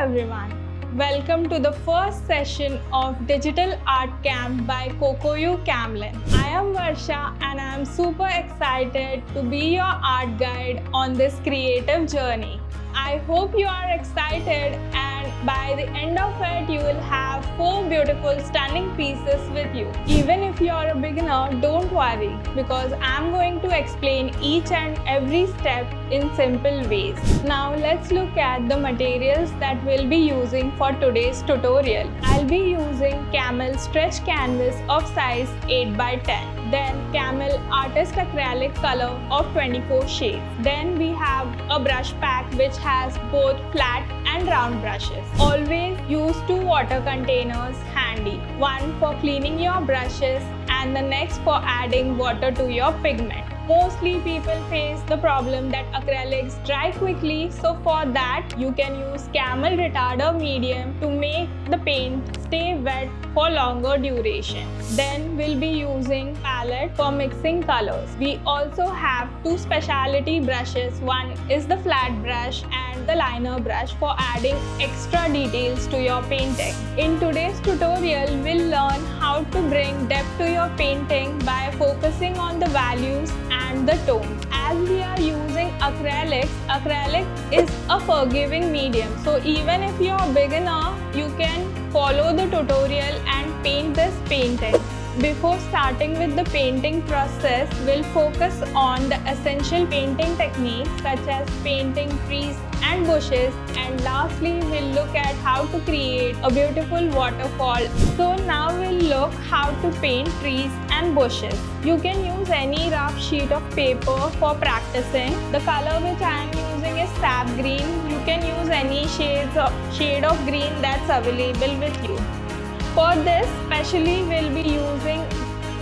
everyone. Welcome to the first session of Digital Art Camp by Kokuyo Camlin. I am Varsha and I am super excited to be your art guide on this creative journey. I hope you are excited, and by the end of it you will have 4 beautiful stunning pieces with you. Even if you are a beginner, don't worry, because I am going to explain each and every step in simple ways. Now let's look at the materials that we'll be using for today's tutorial. I'll be using Camel stretch canvas of size 8x10. Then Camel Artist Acrylic Color of 24 shades. Then we have a brush pack which has both flat and round brushes. Always use 2 water containers handy. One for cleaning your brushes and the next for adding water to your pigment. Mostly people face the problem that acrylics dry quickly, so for that you can use Camel retarder medium to make the paint stay wet for longer duration. Then we'll be using palette for mixing colors. We also have 2 specialty brushes. One is the flat brush and the liner brush for adding extra details to your painting. In today's tutorial, we'll learn how to bring depth to your painting by focusing on the values and the tones. As we are using acrylics, acrylic is a forgiving medium. So even if you're a beginner, you can follow the tutorial and paint this painting. Before starting with the painting process, we'll focus on the essential painting techniques such as painting trees and bushes, and lastly we'll look at how to create a beautiful waterfall. So now we'll look how to paint trees and bushes. You can use any rough sheet of paper for practicing. The color which I am using is sap green. You can use any shade of green that's available with you. For this, specially we'll be using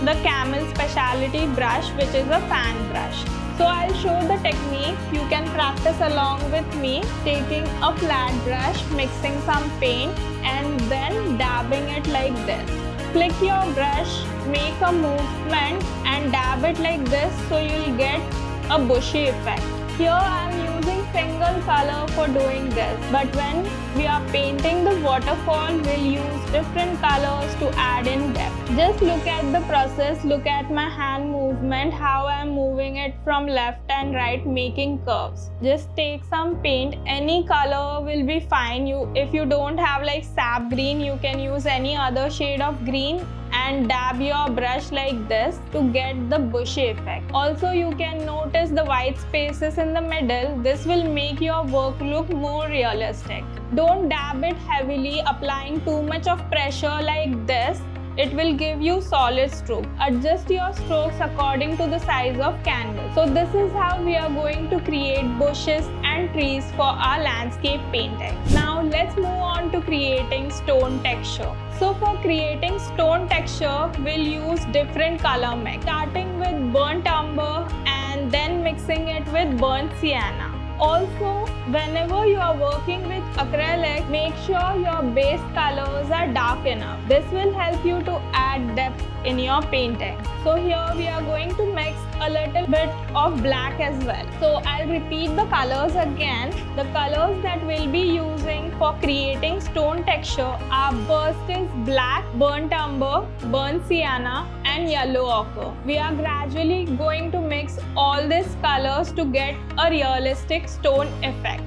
the Camel specialty brush, which is a fan brush. So I'll show the technique. You can practice along with me, taking a flat brush, mixing some paint and then dabbing it like this. Flick your brush, make a movement and dab it like this so you'll get a bushy effect. Here I am using single color for doing this, but when we are painting the waterfall, we'll use different colors to add in depth. Just look at the process, look at my hand movement, how I am moving it from left and right, making curves. Just take some paint, any color will be fine. If you don't have like sap green, you can use any other shade of green and dab your brush like this to get the bushy effect. Also, you can notice the white spaces in the middle. This will make your work look more realistic. Don't dab it heavily, applying too much of pressure like this. It will give you solid stroke. Adjust your strokes according to the size of canvas. So this is how we are going to create bushes and trees for our landscape painting. Now let's move on to creating stone texture. So for creating stone texture, we'll use different color mix, starting with burnt umber and then mixing it with burnt sienna. Also, whenever you are working with acrylic, make sure your base colors are dark enough. This will help you to add depth in your painting. So here we are going to mix a little bit of black as well. So I'll repeat the colors again. The colors that we'll be using for creating stone texture are: first is black, burnt umber, burnt sienna and yellow ochre. We are gradually going to mix all these colors to get a realistic stone effect.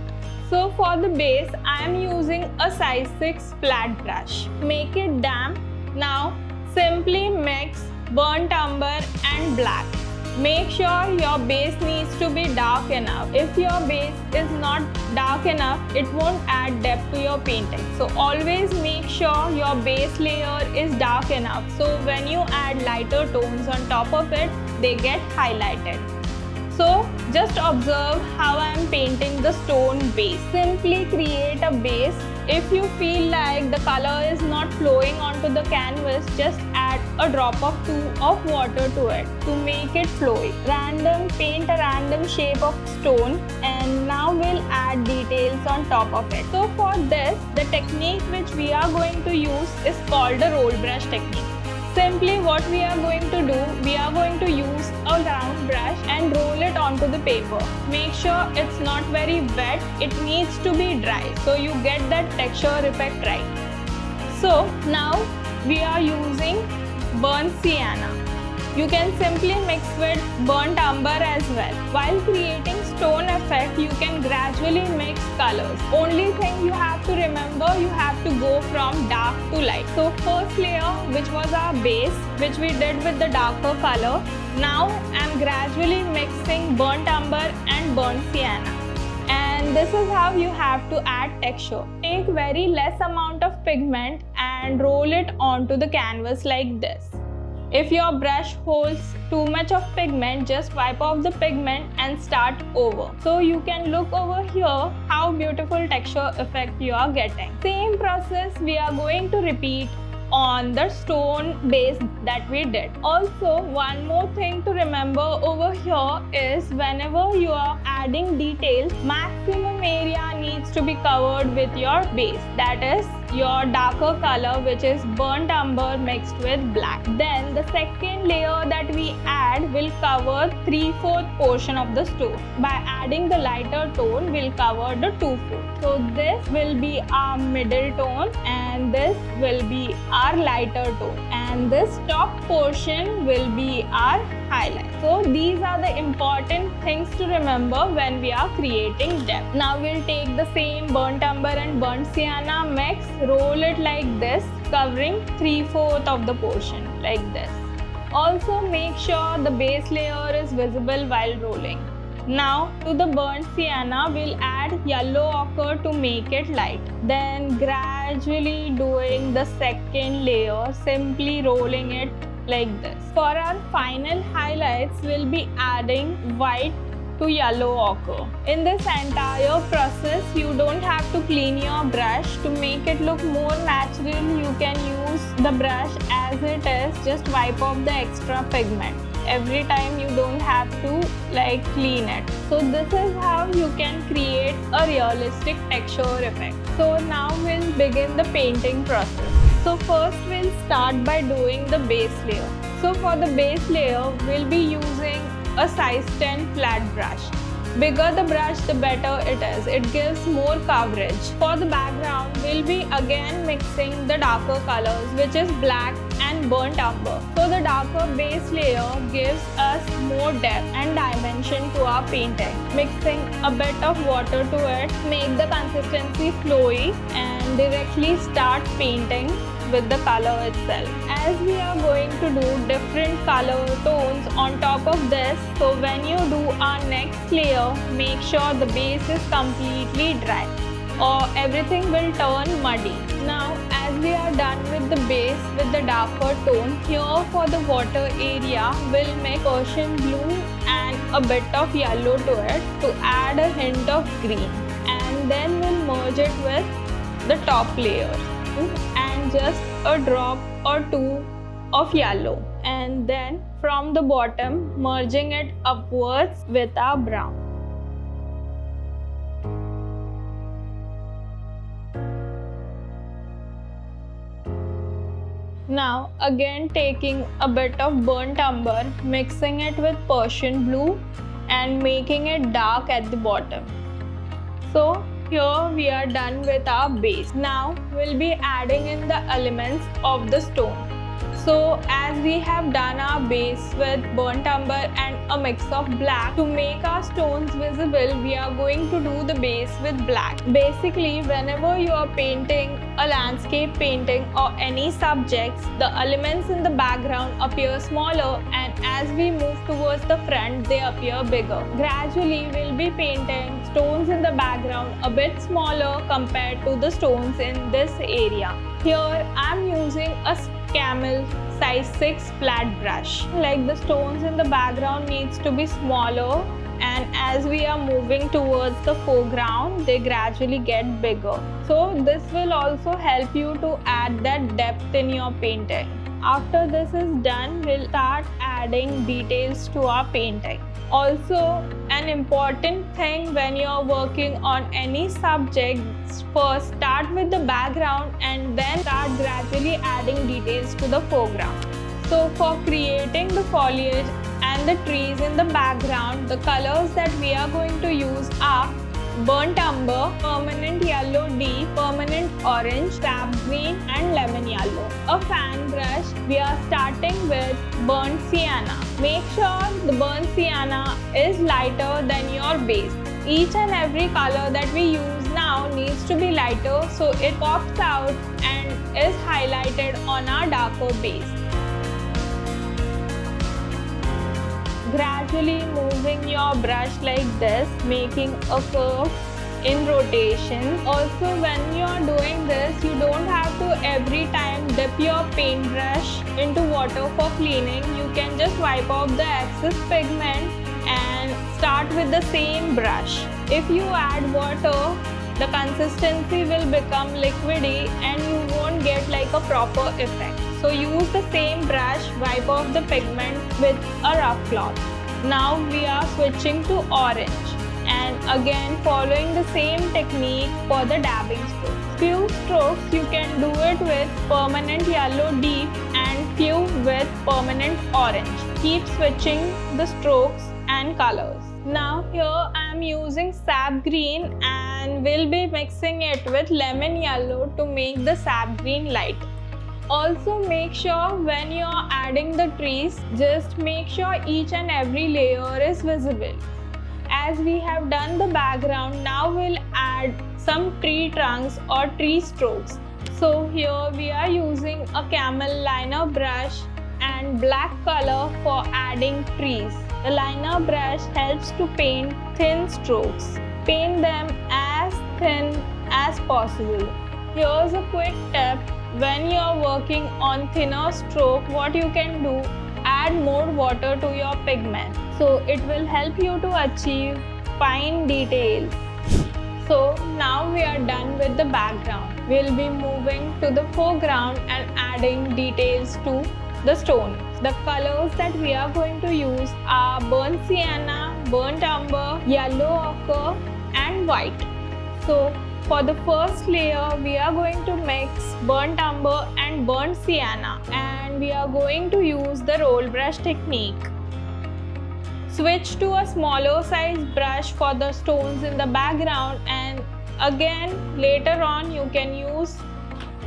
So for the base, I am using a size 6 flat brush. Make it damp. Now simply mix burnt umber and black. Make sure your base needs to be dark enough. If your base is not dark enough, it won't add depth to your painting. So always make sure your base layer is dark enough. So when you add lighter tones on top of it, they get highlighted. So just observe how I am painting the stone base. Simply create a base. If you feel like the color is not flowing onto the canvas, just add a drop of 2 of water to it to make it flowy. Paint a random shape of stone, and now we'll add details on top of it. So for this, the technique which we are going to use is called the roll brush technique. Simply what we are going to do, we are going to use a round brush and roll it onto the paper. Make sure it's not very wet, it needs to be dry so you get that texture effect right. So now we are using burnt sienna. You can simply mix with burnt umber as well. While creating stone effect, you can gradually mix colors. Only thing you have to remember, you have to go from dark to light. So first layer, which was our base, which we did with the darker color. Now I'm gradually mixing burnt umber and burnt sienna. And this is how you have to add texture. Take very less amount of pigment and roll it onto the canvas like this. If your brush holds too much of pigment, just wipe off the pigment and start over. So you can look over here how beautiful texture effect you are getting. Same process we are going to repeat on the stone base that we did. Also, one more thing to remember over here is whenever you are adding details, maximum area needs to be covered with your base. That is your darker color, which is burnt umber mixed with black. Then the second layer that we add will cover 3/4 portion of the stone. By adding the lighter tone, we'll cover the 2/4. So this will be our middle tone and this will be our lighter tone, and this top portion will be our highlight. So these are the important things to remember when we are creating depth. Now we'll take the same burnt umber and burnt sienna mix, roll it like this, covering 3/4 of the portion like this. Also make sure the base layer is visible while rolling. Now to the burnt sienna, we'll add yellow ochre to make it light. Then gradually doing the second layer, simply rolling it like this. For our final highlights, we'll be adding white to yellow ochre. In this entire process, you don't have to clean your brush. To make it look more natural, you can use the brush as it is. Just wipe off the extra pigment. Every time you don't have to clean it. So this is how you can create a realistic texture effect. So now we'll begin the painting process. So first we'll start by doing the base layer. So for the base layer, we'll be using a size 10 flat brush. Bigger the brush, the better it is. It gives more coverage. For the background, we'll be again mixing the darker colors, which is black and burnt umber. So the darker base layer gives us more depth and dimension to our painting. Mixing a bit of water to it, make the consistency flowy and directly start painting with the color itself. As we are going to do different color tones on top of this, so when you do our next layer, make sure the base is completely dry or everything will turn muddy. Now as we are done with the base with the darker tone, here for the water area, we'll make ocean blue and a bit of yellow to it to add a hint of green, and then we'll merge it with the top layer and just a drop or two of yellow, and then from the bottom merging it upwards with our brown. Now again taking a bit of burnt umber, mixing it with Persian blue and making it dark at the bottom. So here we are done with our base. Now we'll be adding in the elements of the stone. So as we have done our base with burnt umber and a mix of black, to make our stones visible, we are going to do the base with black. Basically, whenever you are painting a landscape painting or any subjects, the elements in the background appear smaller, and as we move towards the front, they appear bigger. Gradually, we'll be painting stones in the background a bit smaller compared to the stones in this area. Here, I'm using a Camel size 6 flat brush. Like the stones in the background needs to be smaller, and as we are moving towards the foreground, they gradually get bigger. So this will also help you to add that depth in your painting. After this is done, we'll start adding details to our painting. Also, an important thing when you're working on any subject, first start with the background and then start gradually adding details to the foreground. So for creating the foliage and the trees in the background, the colors that we are going to use are burnt umber, permanent yellow deep, permanent orange, sap green and lemon yellow. A fan brush, we are starting with burnt sienna. Make sure the burnt sienna is lighter than your base. Each and every color that we use now needs to be lighter so it pops out and is highlighted on our darker base. Gradually moving your brush like this, making a curve in rotation. Also, when you are doing this, you don't have to every time dip your paintbrush into water for cleaning. You can just wipe off the excess pigment and start with the same brush. If you add water, the consistency will become liquidy and you won't get like a proper effect. So use the same brush, wipe off the pigment with a rough cloth. Now we are switching to orange and again following the same technique for the dabbing strokes. Few strokes you can do it with permanent yellow deep and few with permanent orange. Keep switching the strokes and colors. Now here I am using sap green and will be mixing it with lemon yellow to make the sap green light. Also make sure when you are adding the trees, just make sure each and every layer is visible. As we have done the background, now we'll add some tree trunks or tree strokes. So here we are using a camel liner brush and black color for adding trees. The liner brush helps to paint thin strokes. Paint them as thin as possible. Here's a quick tip. When you are working on thinner stroke, what you can do, add more water to your pigment. So it will help you to achieve fine details. So now we are done with the background. We'll be moving to the foreground and adding details to the stone. The colors that we are going to use are burnt sienna, burnt umber, yellow ochre and white. So for the first layer, we are going to mix burnt umber and burnt sienna and we are going to use the roll brush technique. Switch to a smaller size brush for the stones in the background and again later on you can use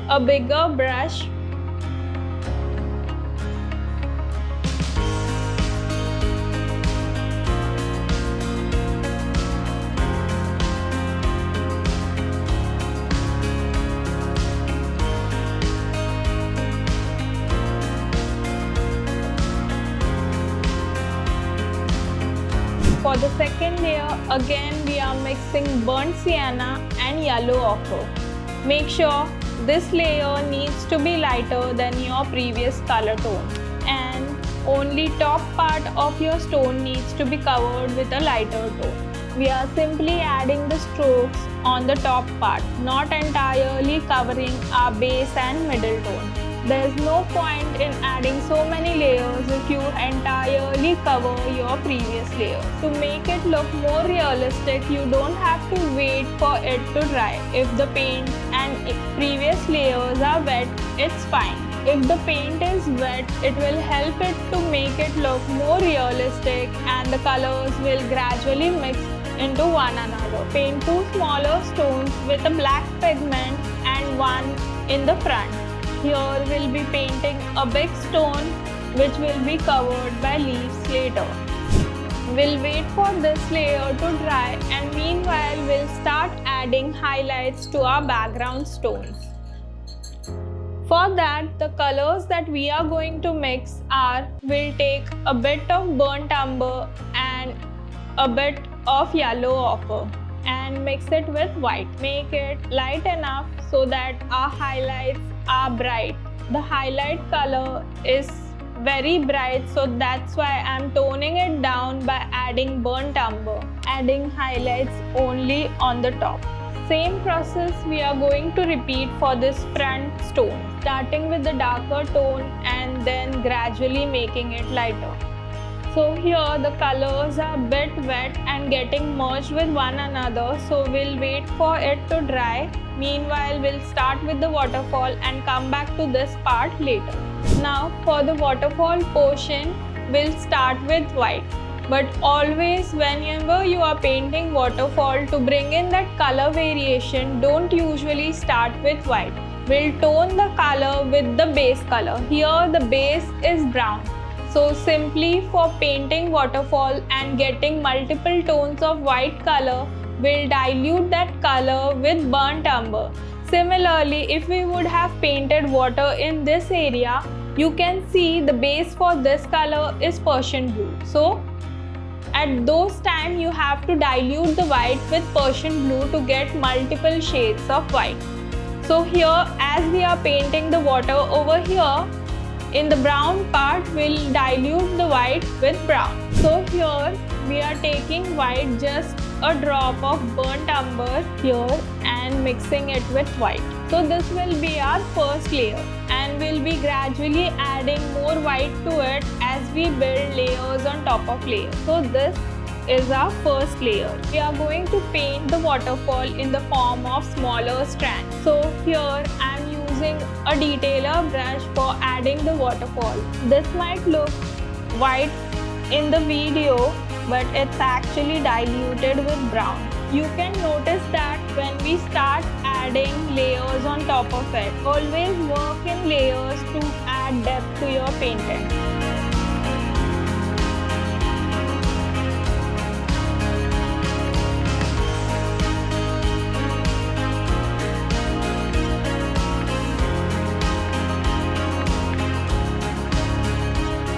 a bigger brush. For the second layer, again we are mixing burnt sienna and yellow ochre. Make sure this layer needs to be lighter than your previous color tone and only top part of your stone needs to be covered with a lighter tone. We are simply adding the strokes on the top part, not entirely covering our base and middle tone. There is no point in adding so many layers if you entirely cover your previous layer. To make it look more realistic, you don't have to wait for it to dry. If the paint and previous layers are wet, it's fine. If the paint is wet, it will help it to make it look more realistic and the colors will gradually mix into one another. Paint two smaller stones with a black pigment and one in the front. Here we'll be painting a big stone which will be covered by leaves later. We'll wait for this layer to dry and meanwhile we'll start adding highlights to our background stones. For that, the colors that we are going to mix are, we'll take a bit of burnt umber and a bit of yellow ochre and mix it with white. Make it light enough so that our highlights are bright. The highlight color is very bright, so that's why I'm toning it down by adding burnt umber, adding highlights only on the top. Same process we are going to repeat for this front stone, starting with the darker tone and then gradually making it lighter. So here the colors are a bit wet and getting merged with one another, so we'll wait for it to dry. Meanwhile, we'll start with the waterfall and come back to this part later. Now for the waterfall portion, we'll start with white. But always whenever you are painting waterfall, to bring in that color variation, don't usually start with white. We'll tone the color with the base color. Here the base is brown. So simply for painting waterfall and getting multiple tones of white color, we'll dilute that color with burnt umber. Similarly, if we would have painted water in this area, you can see the base for this color is Persian blue. So at those times you have to dilute the white with Persian blue to get multiple shades of white. So here, as we are painting the water over here, in the brown part, we'll dilute the white with brown. So here, we are taking white, just a drop of burnt umber here and mixing it with white. So this will be our first layer, and we'll be gradually adding more white to it as we build layers on top of layers. So this is our first layer. We are going to paint the waterfall in the form of smaller strands. So here I am using a detailer brush for adding the waterfall. This might look white in the video, but it's actually diluted with brown. You can notice that when we start adding layers on top of it, always work in layers to add depth to your painting.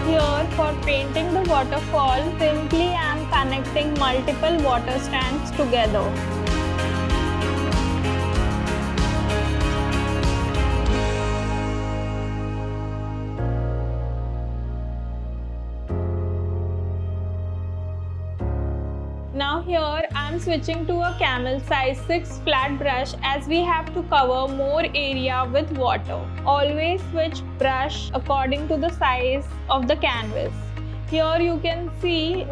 Here for painting the waterfall, simply I am connecting multiple water strands together. Now here I am switching to a Camel size 6 flat brush as we have to cover more area with water. Always switch brush according to the size of the canvas. Here you can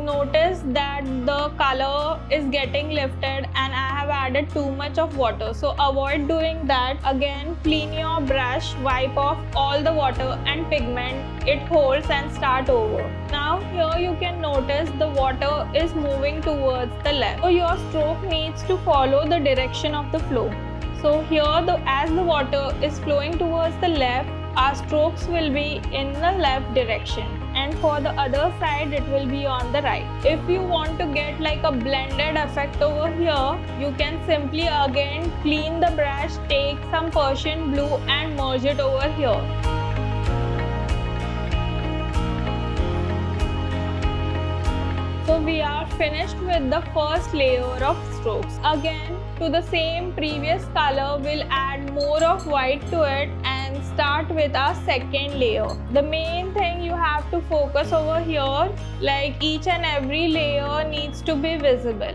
notice that the color is getting lifted and I have added too much of water. So avoid doing that. Again, clean your brush, wipe off all the water and pigment it holds and start over. Now here you can notice the water is moving towards the left. So your stroke needs to follow the direction of the flow. So here as the water is flowing towards the left, our strokes will be in the left direction, and for the other side it will be on the right. If you want to get like a blended effect over here, you can simply again clean the brush, take some Persian blue and merge it over here. So we are finished with the first layer of strokes. Again, to the same previous color, we'll add more of white to it and start with our second layer. The main thing you have to focus over here, like each and every layer needs to be visible.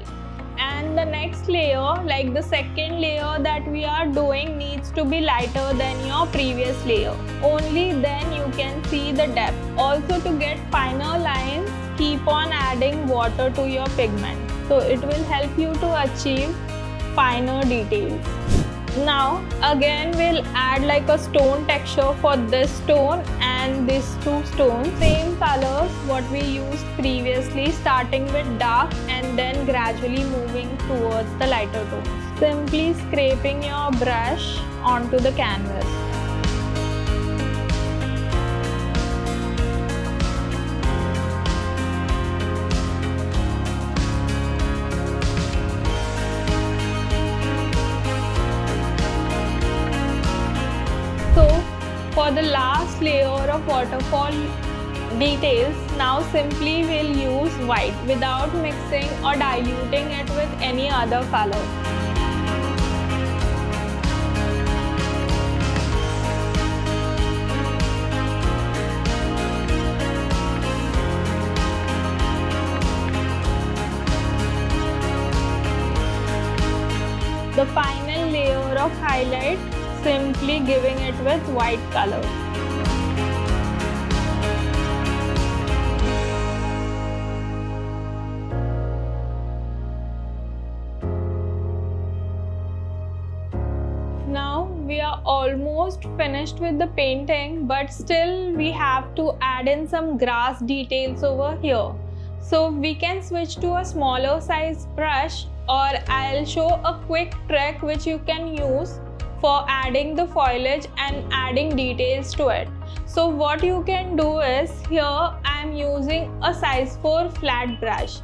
And the next layer, like the second layer that we are doing, needs to be lighter than your previous layer. Only then you can see the depth. Also, to get finer lines, keep on adding water to your pigment. So it will help you to achieve finer details. Now again we'll add like a stone texture for this stone and these two stones. Same colors what we used previously, starting with dark and then gradually moving towards the lighter tones. Simply scraping your brush onto the canvas. For the last layer of waterfall details, now simply we'll use white without mixing or diluting it with any other color. The final layer of highlight, simply giving it with white color. Now we are almost finished with the painting, but still we have to add in some grass details over here. So we can switch to a smaller size brush, or I'll show a quick trick which you can use for adding the foliage and adding details to it. So what you can do is, here I'm using a size 4 flat brush,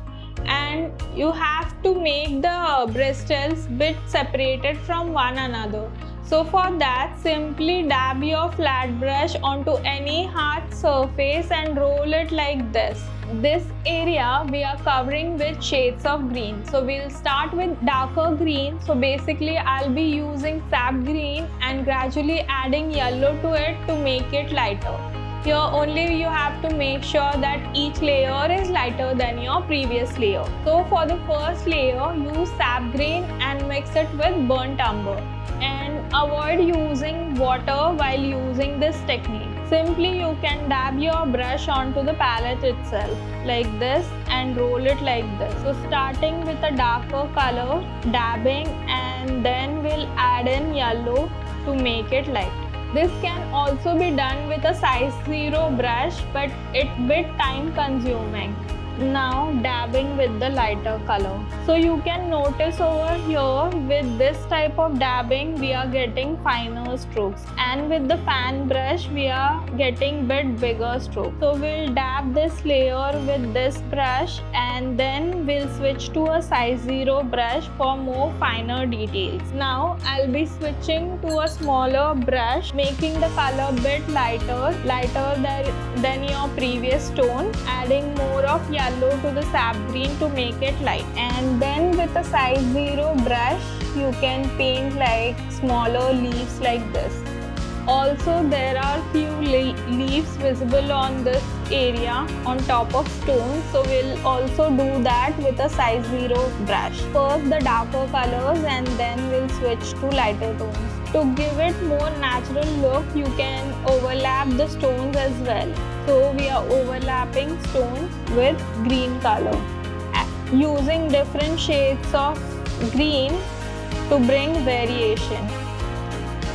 and you have to make the bristles bit separated from one another. So for that, simply dab your flat brush onto any hard surface and roll it like this. This area we are covering with shades of green. So we'll start with darker green. So basically I'll be using sap green and gradually adding yellow to it to make it lighter. Here only you have to make sure that each layer is lighter than your previous layer. So for the first layer, use sap green and mix it with burnt umber. And avoid using water while using this technique. Simply you can dab your brush onto the palette itself like this and roll it like this. So starting with a darker color, dabbing, and then we'll add in yellow to make it light. This can also be done with a size 0 brush, but it's bit time consuming. Now dabbing with the lighter color. So you can notice over here, with this type of dabbing we are getting finer strokes, and with the fan brush we are getting bit bigger strokes. So we'll dab this layer with this brush, and then we'll switch to a size 0 brush for more finer details. Now I'll be switching to a smaller brush, making the color bit lighter than your previous tone, adding more of yellow to the sap green to make it light. And then with a size 0 brush you can paint like smaller leaves like this. Also there are few leaves visible on this area on top of stones, so we'll also do that with a size 0 brush. First the darker colors and then we'll switch to lighter tones. To give it more natural look, you can overlap the stones as well. So we are overlapping stones with green color, using different shades of green to bring variation.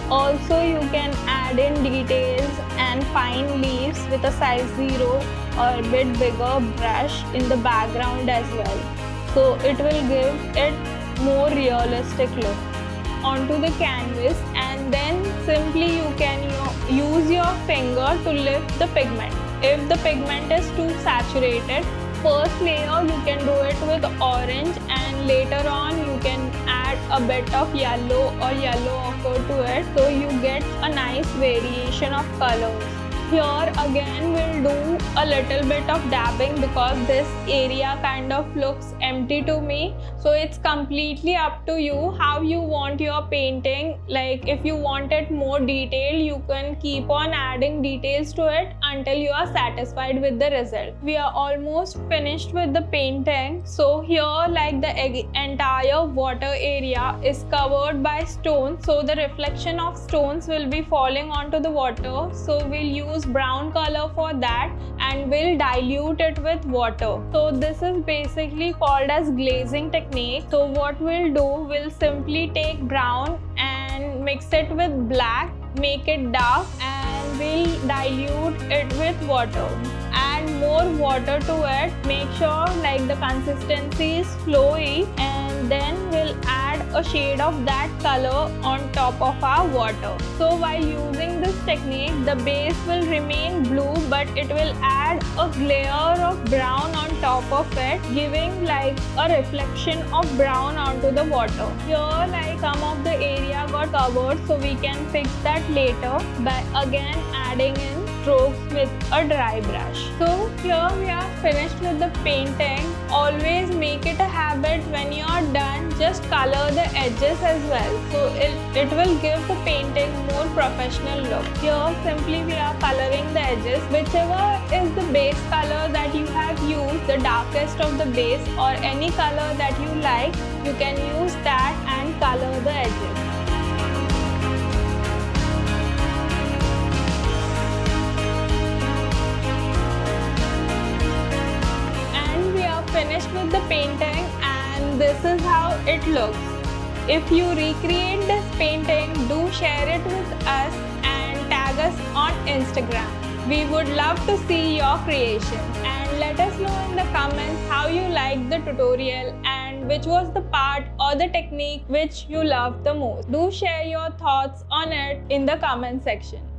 Also you can add in details and fine leaves with a size 0 or a bit bigger brush in the background as well. So it will give it more realistic look onto the canvas, and then simply you can use your finger to lift the pigment. If the pigment is too saturated, first layer you can do it with orange, and later on you can add a bit of yellow or yellow ochre to it, so you get a nice variation of colors. Here again we'll do a little bit of dabbing because this area kind of looks empty to me. So it's completely up to you how you want your painting. Like if you want it more detailed, you can keep on adding details to it until you are satisfied with the result. We are almost finished with the painting. So here like the entire water area is covered by stones, so the reflection of stones will be falling onto the water. So we'll use brown color for that and we'll dilute it with water. So this is basically called as glazing technique. So what we'll do, we'll simply take brown and mix it with black, make it dark, and we'll dilute it with water. Add more water to it, make sure like the consistency is flowy, and then we'll add a shade of that color on top of our water. So while using this technique, the base will remain blue, but it will add a layer of brown on top of it, giving like a reflection of brown onto the water. Here like some of the area got covered, so we can fix that later by again adding in strokes with a dry brush. So here we are finished with the painting. Always make it a habit when you are done, just color the edges as well. So it will give the painting more professional look. Here simply we are coloring the edges. Whichever is the base color that you have used, the darkest of the base or any color that you like, you can use that and color the edges. Finished with the painting, and this is how it looks. If you recreate this painting, do share it with us and tag us on Instagram. We would love to see your creation, and let us know in the comments how you liked the tutorial and which was the part or the technique which you loved the most. Do share your thoughts on it in the comment section.